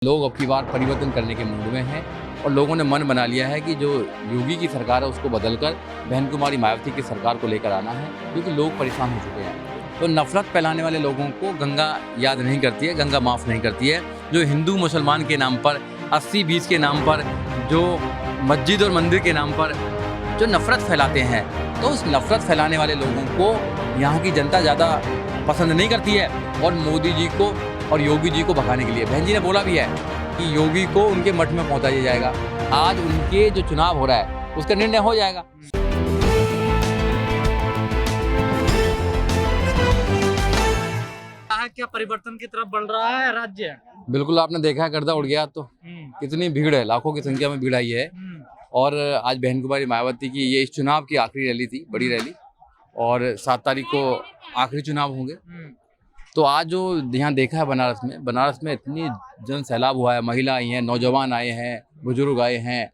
लोग अब की बार परिवर्तन करने के मूड में हैं और लोगों ने मन बना लिया है कि जो योगी की सरकार है उसको बदलकर बहन कुमारी मायावती की सरकार को लेकर आना है, क्योंकि लोग परेशान हो चुके हैं। तो नफरत फैलाने वाले लोगों को गंगा याद नहीं करती है, गंगा माफ़ नहीं करती है। जो हिंदू मुसलमान के नाम पर 80-20 के नाम पर, जो मस्जिद और मंदिर के नाम पर जो नफरत फैलाते हैं, तो उस नफरत फैलाने वाले लोगों को यहाँ की जनता ज़्यादा पसंद नहीं करती है। और मोदी जी को और योगी जी को भगाने के लिए बहन जी ने बोला भी है कि योगी को उनके मठ में पहुंचा दिया जाएगा। आज उनके जो चुनाव हो रहा है उसका निर्णय हो जाएगा। क्या परिवर्तन की तरफ बढ़ रहा है राज्य? बिल्कुल, आपने देखा है गर्दा उड़ गया तो कितनी भीड़ है, लाखों की संख्या में भीड़ आई है। और आज बहन कुमारी मायावती की ये इस चुनाव की आखिरी रैली थी, बड़ी रैली, और 7 तारीख को आखिरी चुनाव होंगे। तो आज जो यहाँ देखा है बनारस में इतनी जन सैलाब हुआ है, महिला आई हैं, नौजवान आए हैं, बुजुर्ग आए हैं,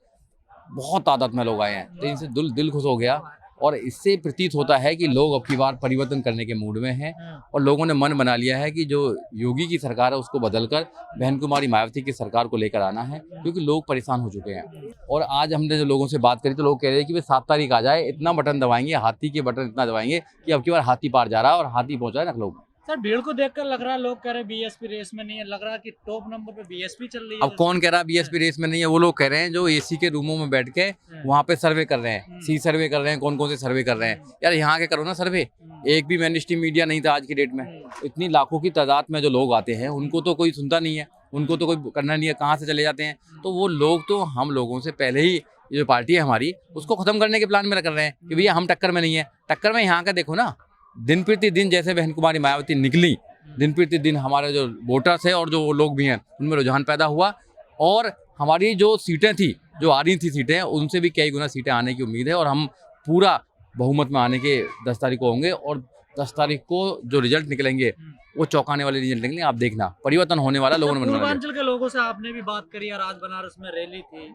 बहुत तादाद में लोग आए हैं। तो इनसे दिल खुश हो गया और इससे प्रतीत होता है कि लोग अब की बार परिवर्तन करने के मूड में हैं और लोगों ने मन बना लिया है कि जो योगी की सरकार है उसको बदलकर बहन कुमारी मायावती की सरकार को लेकर आना है, क्योंकि लोग परेशान हो चुके हैं। और आज हमने जो लोगों से बात करी तो लोग कह रहे हैं कि वे 7 तारीख आ जाए, इतना बटन दबाएंगे, हाथी के बटन इतना दबाएंगे कि अब की बार हाथी पार जा रहा है और हाथी पहुंचा है लखनऊ। सर, भीड़ को देखकर लग रहा है, लोग कह रहे हैं बीएसपी रेस में नहीं है, लग रहा है कि टॉप नंबर पे बीएसपी चल रही है। अब कौन कह रहा है बीएसपी रेस में नहीं है? वो लोग कह रहे हैं जो एसी के रूमों में बैठ के वहाँ पे सर्वे कर रहे हैं, सी सर्वे कर रहे हैं, कौन कौन से सर्वे कर रहे हैं। यार यहाँ के करो ना सर्वे। एक भी मेन स्ट्रीम मीडिया नहीं था आज की डेट में। इतनी लाखों की तादाद में जो लोग आते हैं उनको तो कोई सुनता नहीं है, उनको तो कोई करना नहीं है, कहाँ से चले जाते हैं। तो वो लोग तो हम लोगों से पहले ही जो पार्टी है हमारी उसको खत्म करने के प्लान में कर रहे हैं कि भैया हम टक्कर में नहीं है। टक्कर में यहाँ का देखो ना, दिन प्रतिदिन जैसे बहन कुमारी मायावती निकली, दिन प्रतिदिन हमारे जो वोटर्स है और जो लोग भी हैं उनमें रुझान पैदा हुआ। और हमारी जो सीटें थी, जो आ रही थी सीटें, उनसे भी कई गुना सीटें आने की उम्मीद है और हम पूरा बहुमत में आने के 10 तारीख को होंगे। और 10 तारीख को जो रिजल्ट निकलेंगे वो चौंकाने वाले रिजल्ट निकलेंगे। आप देखना, परिवर्तन होने वाला। लोगों ने पूर्वांचल के लोगों से आपने भी बात करी और आज बनारस में रैली थी,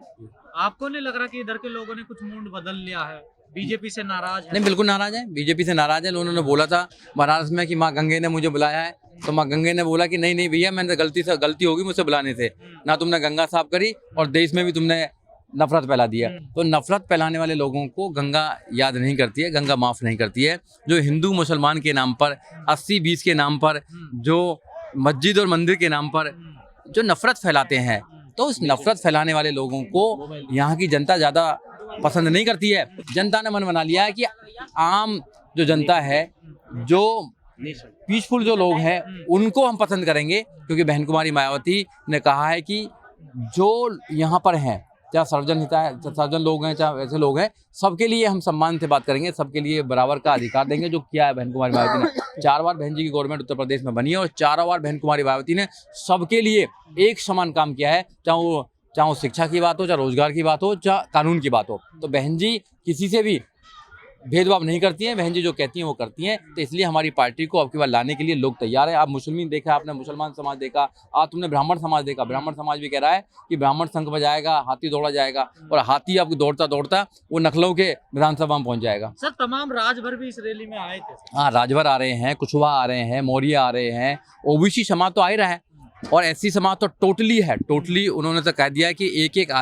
आपको नहीं लग रहा कि इधर के लोगों ने कुछ मूड बदल लिया है, बीजेपी से नाराज है? नहीं, बिल्कुल नाराज है, बीजेपी से नाराज है। उन्होंने बोला था बनारस में कि माँ गंगे ने मुझे बुलाया है, तो माँ गंगे ने बोला कि नहीं भैया, मैंने गलती होगी मुझसे बुलाने से, ना तुमने गंगा साफ करी और देश में भी तुमने नफरत फैला दिया। तो नफरत फैलाने वाले लोगों को गंगा याद नहीं करती है, गंगा माफ़ नहीं करती है। जो हिंदू मुसलमान के नाम पर, 80-20 के नाम पर, जो मस्जिद और मंदिर के नाम पर जो नफरत फैलाते हैं, तो उस नफरत फैलाने वाले लोगों को यहाँ की जनता ज़्यादा पसंद नहीं करती है। जनता ने मन बना लिया है कि आम जो जनता है, जो पीसफुल जो लोग हैं, उनको हम पसंद करेंगे, क्योंकि बहन कुमारी मायावती ने कहा है कि जो यहाँ पर हैं, चाहे सर्वजन लोग हैं, चाहे ऐसे लोग हैं, सबके लिए हम सम्मान से बात करेंगे, सबके लिए बराबर का अधिकार देंगे। जो किया है बहन कुमारी मायावती ने, 4 बार बहन जी की गवर्नमेंट उत्तर प्रदेश में बनी है और 4 बार बहन कुमारी मायावती ने सबके लिए एक समान काम किया है, चाहे वो शिक्षा की बात हो, चाहे रोजगार की बात हो, चाहे कानून की बात हो। तो बहन जी किसी से भी भेदभाव नहीं करती हैं, बहन जी जो कहती हैं वो करती हैं। तो इसलिए हमारी पार्टी को अब की बार लाने के लिए लोग तैयार हैं। आप मुस्लिम देखा, आपने मुसलमान समाज देखा, आज तुमने ब्राह्मण समाज देखा। ब्राह्मण समाज भी कह रहा है कि ब्राह्मण शंख बजाएगा, हाथी दौड़ा जाएगा, और हाथी आपको दौड़ता दौड़ता वो लखनऊ के विधानसभा में पहुंच जाएगा। सर, तमाम राजभर भी इस रैली में आए थे। हाँ, राजभर आ रहे हैं, कुशवाहा आ रहे हैं, मौर्य आ रहे हैं, ओबीसी समाज तो आ ही रहा है और एससी समाज तो टोटली है। टोटली उन्होंने तो कह दिया कि एक एक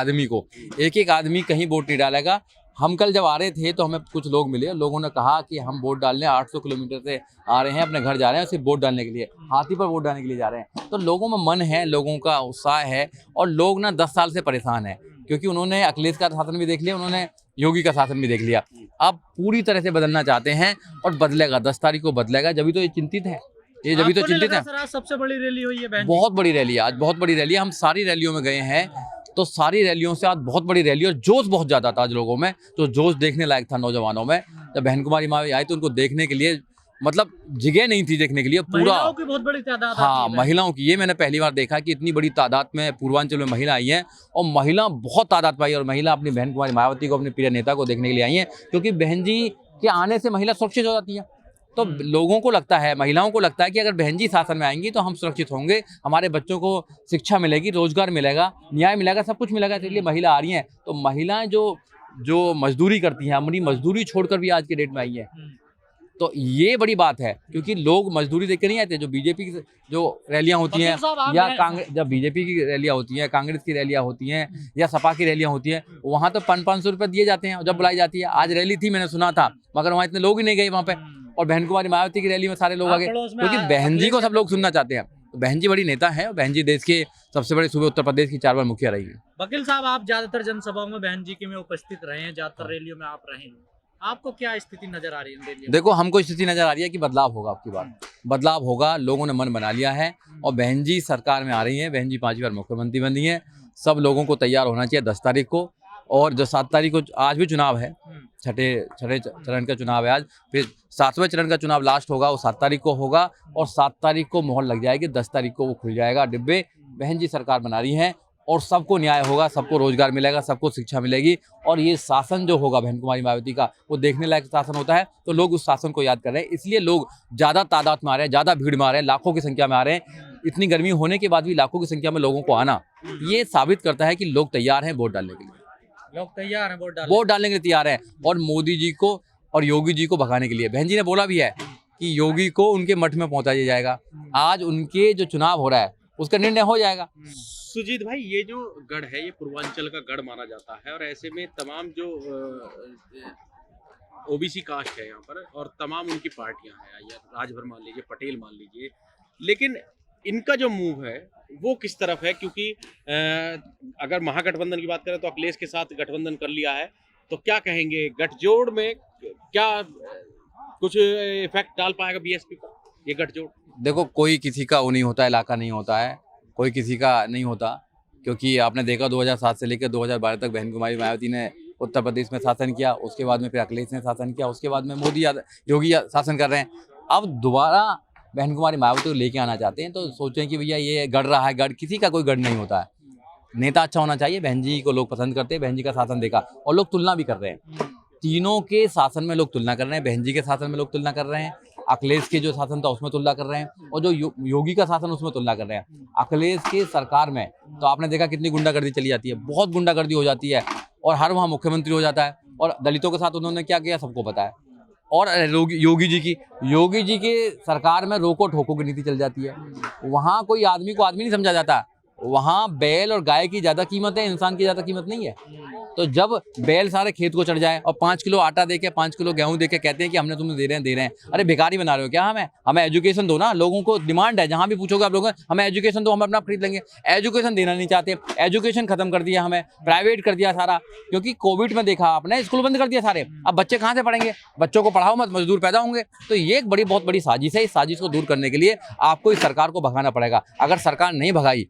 आदमी कहीं वोट नहीं डालेगा। हम कल जब आ रहे थे तो हमें कुछ लोग मिले, लोगों ने कहा कि हम वोट डालने 800 किलोमीटर से आ रहे हैं, अपने घर जा रहे हैं सिर्फ वोट डालने के लिए, हाथी पर वोट डालने के लिए जा रहे हैं। तो लोगों में मन है, लोगों का उत्साह है और लोग ना 10 साल से परेशान है, क्योंकि उन्होंने अखिलेश का शासन भी देख लिया, उन्होंने योगी का शासन भी देख लिया। अब पूरी तरह से बदलना चाहते हैं और बदलेगा, 10 तारीख को बदलेगा। जब भी तो ये चिंतित है, जब तो चिंतित है। सर, सबसे बड़ी रैली हुई है, बहुत बड़ी रैली है आज, बहुत बड़ी रैली है। हम सारी रैलियों में गए हैं, तो सारी रैलियों से आज बहुत बड़ी रैली और जोश बहुत ज्यादा था आज लोगों में। तो जोश देखने लायक था नौजवानों में। जब बहन कुमारी मायावती आई तो उनको देखने के लिए मतलब जगह नहीं थी देखने के लिए। पूरा महिलाओं की बहुत बड़ी तादाद। हाँ, महिलाओं की, ये मैंने पहली बार देखा कि इतनी बड़ी तादाद में पूर्वांचल में महिला आई हैं और महिला बहुत तादाद पाई। और महिला अपनी बहन कुमारी मायावती को, अपने प्रिय नेता को देखने के लिए आई हैं, क्योंकि बहन जी के आने से महिला सुरक्षित हो जाती है। तो लोगों को लगता है, महिलाओं को लगता है कि अगर बहन जी शासन में आएंगी तो हम सुरक्षित होंगे, हमारे बच्चों को शिक्षा मिलेगी, रोजगार मिलेगा, न्याय मिलेगा, सब कुछ मिलेगा। इसलिए महिला आ रही हैं। तो महिलाएं जो मजदूरी करती हैं, अपनी मजदूरी छोड़कर भी आज की डेट में आई है। तो ये बड़ी बात है, क्योंकि लोग मजदूरी देख के नहीं आते। जो बीजेपी की जो रैलियां होती हैं वकील साहब, आप या हैं- कांग्रेस, जब बीजेपी की रैलियां होती हैं, कांग्रेस की रैलियां होती हैं या सपा की रैलियां होती हैं, वहां तो 500 रुपये दिए जाते हैं जब बुलाई जाती है। आज रैली थी, मैंने सुना था, मगर वहाँ इतने लोग ही नहीं गए वहाँ पे। और बहन कुमारी मायावती की रैली में सारे लोग आ गए, पड़ोस में क्योंकि बहन जी को सब लोग सुनना चाहते हैं। तो बहन जी बड़ी नेता है, और बहन जी देश के सबसे बड़े सूबे उत्तर प्रदेश की 4 बार मुखिया रही है। वकील साहब, आप ज्यादातर जनसभाओं में बहन जी के में उपस्थित रहे हैं, ज्यादातर रैलियों में आप रहे हैं, आपको क्या स्थिति नजर आ रही है इन रैलियों में? देखो, हमको स्थिति नजर आ रही है कि बदलाव होगा, आपकी बात बदलाव होगा, लोगों ने मन बना लिया है। और बहन जी सरकार में आ रही हैं, बहन जी 5 बार मुख्यमंत्री बनी है। सब लोगों को तैयार होना चाहिए 10 तारीख को। और जो 7 तारीख को, आज भी चुनाव है, छठे चरण का चुनाव है आज, फिर 7वें चरण का चुनाव लास्ट होगा, वो 7 तारीख को होगा। और 7 तारीख को मोहर लग जाएगी, 10 तारीख को वो खुल जाएगा डिब्बे। बहन जी सरकार बना रही हैं और सबको न्याय होगा, सबको रोजगार मिलेगा, सबको शिक्षा मिलेगी। और ये शासन जो होगा बहन कुमारी मायावती का, वो देखने लायक शासन होता है। तो लोग उस शासन को याद कर रहे हैं, इसलिए लोग ज़्यादा तादाद में आ रहे हैं, ज़्यादा भीड़ में आ रहे हैं, लाखों की संख्या में आ रहे हैं। इतनी गर्मी होने के बाद भी लाखों की संख्या में लोगों को आना, ये साबित करता है कि लोग तैयार हैं वोट डालने के लिए। लोग तैयार हैं वोट डालने के लिए तैयार हैं, और मोदी जी को और योगी जी को भगाने के लिए। बहन जी ने बोला भी है कि योगी को उनके मठ में पहुंचा दिया जाएगा। आज उनके जो चुनाव हो रहा है उसका निर्णय हो जाएगा। सुजीत भाई, ये जो गढ़ है, ये पूर्वांचल का गढ़ माना जाता है, और ऐसे में तमाम जो ओबीसी कास्ट है यहाँ पर, और तमाम उनकी पार्टियां हैं, या राजभर मान लीजिए, पटेल मान लीजिए, लेकिन इनका जो मूव है वो किस तरफ है? क्योंकि अगर महागठबंधन की बात करें तो अखिलेश के साथ गठबंधन कर लिया है, तो क्या कहेंगे, गठजोड़ में क्या कुछ इफेक्ट डाल पाएगा बीएसपी का ये गठजोड़? देखो, कोई किसी का वो नहीं होता, इलाका नहीं होता है, कोई किसी का नहीं होता। क्योंकि आपने देखा 2007 से लेकर 2012 तक बहन कुमारी मायावती ने उत्तर प्रदेश में शासन किया, उसके बाद में फिर अखिलेश ने शासन किया, उसके बाद में मोदी योगी शासन कर रहे हैं। अब दोबारा बहन कुमारी मायावती को लेके आना चाहते हैं, तो सोचें कि भैया ये गढ़ रहा है, गढ़ किसी का कोई गढ़ नहीं होता है। नेता अच्छा होना चाहिए। बहन जी को लोग पसंद करते हैं, बहन जी का शासन देखा, और लोग तुलना भी कर रहे हैं। तीनों के शासन में लोग तुलना कर रहे हैं, बहन जी के शासन में लोग तुलना कर रहे हैं, अखिलेश के जो शासन था उसमें तुलना कर रहे हैं, और जो योगी का शासन उसमें तुलना कर रहे हैं। अखिलेश के सरकार में तो आपने देखा कितनी गुंडागर्दी चली जाती है, बहुत गुंडागर्दी हो जाती है, और हर वहाँ मुख्यमंत्री हो जाता है। और दलितों के साथ उन्होंने क्या किया सबको पता है। और योगी जी की सरकार में रोको ठोको की नीति चल जाती है। वहाँ कोई आदमी को आदमी नहीं समझा जाता, वहाँ बैल और गाय की ज़्यादा कीमत है, इंसान की ज़्यादा कीमत नहीं है। तो जब बैल सारे खेत को चढ़ जाए और 5 किलो आटा देके 5 किलो गेहूं देके कहते हैं कि हमने तुम्हें दे रहे हैं, अरे भिखारी बना रहे हो क्या हमें एजुकेशन दो ना। लोगों को डिमांड है, जहाँ भी पूछोगे आप लोगों हमें एजुकेशन दो, हम अपना खरीद लेंगे। एजुकेशन देना नहीं चाहते, एजुकेशन खत्म कर दिया, हमें प्राइवेट कर दिया सारा। क्योंकि कोविड में देखा आपने, स्कूल बंद कर दिया सारे, अब बच्चे कहाँ से पढ़ेंगे? बच्चों को पढ़ाओ मत, मजदूर पैदा होंगे। तो ये एक बहुत बड़ी साजिश है। इस साजिश को दूर करने के लिए आपको इस सरकार को भगाना पड़ेगा। अगर सरकार नहीं भगाई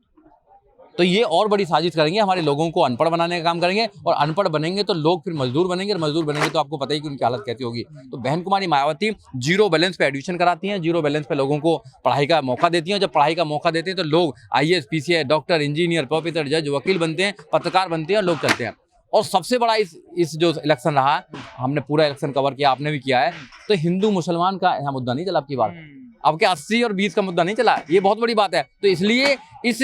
तो ये और बड़ी साजिश करेंगे, हमारे लोगों को अनपढ़ बनाने का काम करेंगे, और अनपढ़ बनेंगे तो लोग फिर मजदूर बनेंगे, और मजदूर बनेंगे तो आपको पता ही कि उनकी हालत कैसी होगी। तो बहन कुमारी मायावती जीरो बैलेंस पे एडमिशन कराती हैं, जीरो बैलेंस पे लोगों को पढ़ाई का मौका देती हैं। जब पढ़ाई का मौका देते हैं तो लोग IAS, PCI, doctor, engineer, professor, जज, वकील बनते हैं, पत्रकार बनते हैं, और लोग चलते हैं। और सबसे बड़ा इस जो इलेक्शन रहा, हमने पूरा इलेक्शन कवर किया, आपने भी किया है, तो हिंदू मुसलमान का यहाँ मुद्दा नहीं चला आपकी बात, अब के 80 और 20 का मुद्दा नहीं चला। ये बहुत बड़ी बात है। तो इसलिए इस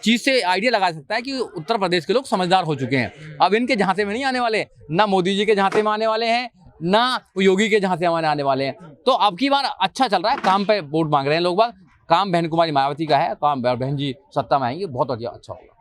चीज से आइडिया लगा सकता है कि उत्तर प्रदेश के लोग समझदार हो चुके हैं। अब इनके झांसे में नहीं आने वाले, ना मोदी जी के झांसे में आने वाले हैं, ना योगी के झांसे में आने वाले हैं। तो अब की बार अच्छा चल रहा है, काम पे वोट मांग रहे हैं लोग बाग। काम बहन कुमारी मायावती का है, काम बहन जी सत्ता में आएंगे, बहुत अच्छा होगा।